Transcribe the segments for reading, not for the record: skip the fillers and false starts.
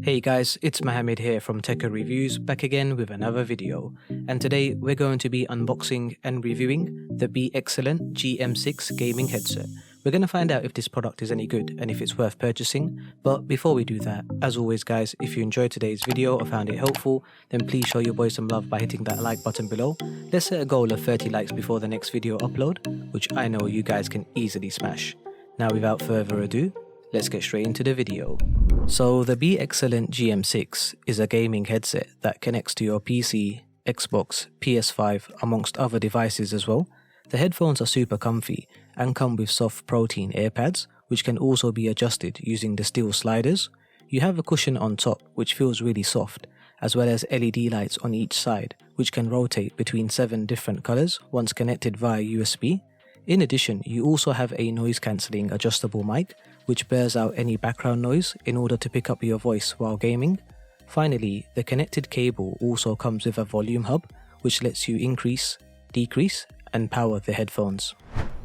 Hey guys, it's Mohammed here from Tekka Reviews, back again with another video, and today we're going to be unboxing and reviewing the Be Excellent GM6 gaming headset. We're going to find out if this product is any good and if it's worth purchasing, but before we do that, as always guys, if you enjoyed today's video or found it helpful, then please show your boy some love by hitting that like button below. Let's set a goal of 30 likes before the next video upload, which I know you guys can easily smash. Now without further ado, let's get straight into the video. So the Be Excellent GM6 is a gaming headset that connects to your PC, Xbox, PS5 amongst other devices as well. The headphones are super comfy and come with soft protein ear pads which can also be adjusted using the steel sliders. You have a cushion on top which feels really soft, as well as LED lights on each side which can rotate between 7 different colours once connected via USB. In addition, you also have a noise cancelling adjustable mic which bears out any background noise in order to pick up your voice while gaming. Finally, the connected cable also comes with a volume hub which lets you increase, decrease and power the headphones.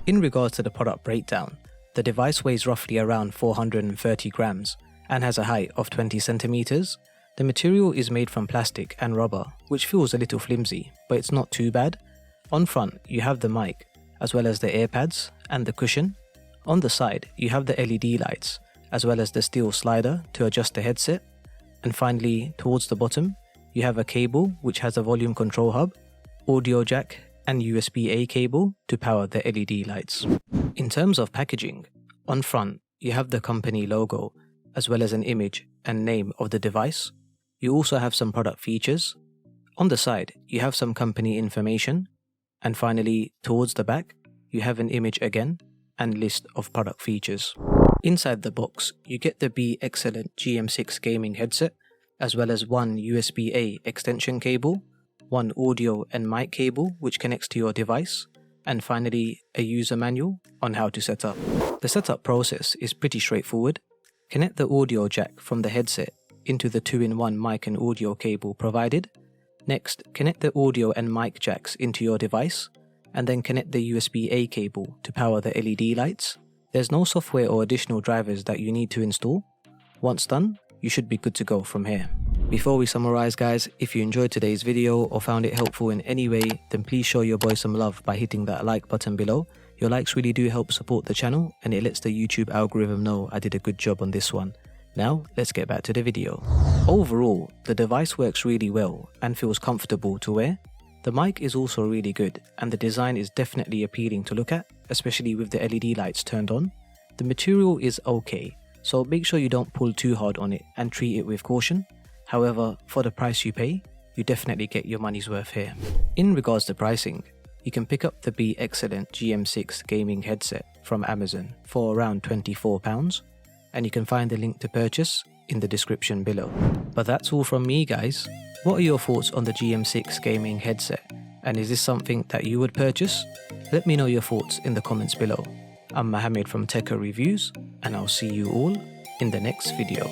In regards to the product breakdown, the device weighs roughly around 430 grams and has a height of 20 centimeters. The material is made from plastic and rubber, which feels a little flimsy, but it's not too bad. On front, you have the mic, as well as the ear pads and the cushion. On the side, you have the LED lights, as well as the steel slider to adjust the headset. And finally, towards the bottom, you have a cable which has a volume control hub, audio jack and USB-A cable to power the LED lights. In terms of packaging, on front, you have the company logo, as well as an image and name of the device. You also have some product features. On the side, you have some company information. And finally, towards the back, you have an image again and list of product features. Inside the box, you get the Be Excellent GM6 gaming headset, as well as one USB-A extension cable, one audio and mic cable which connects to your device, and finally a user manual on how to set up. The setup process is pretty straightforward. Connect the audio jack from the headset into the 2-in-1 mic and audio cable provided. Next, connect the audio and mic jacks into your device, and then connect the USB-A cable to power the LED lights. There's no software or additional drivers that you need to install. Once done, you should be good to go from here. Before we summarize guys, if you enjoyed today's video or found it helpful in any way, then please show your boy some love by hitting that like button below. Your likes really do help support the channel and it lets the YouTube algorithm know I did a good job on this one. Now, let's get back to the video. Overall, the device works really well and feels comfortable to wear. The mic is also really good and the design is definitely appealing to look at, especially with the LED lights turned on. The material is okay, so make sure you don't pull too hard on it and treat it with caution. However, for the price you pay, you definitely get your money's worth here. In regards to pricing, you can pick up the Be Excellent GM6 gaming headset from Amazon for around £24, and you can find the link to purchase in the description below. But that's all from me guys. What are your thoughts on the GM6 gaming headset? And is this something that you would purchase? Let me know your thoughts in the comments below. I'm Mohammed from Tekka Reviews, and I'll see you all in the next video.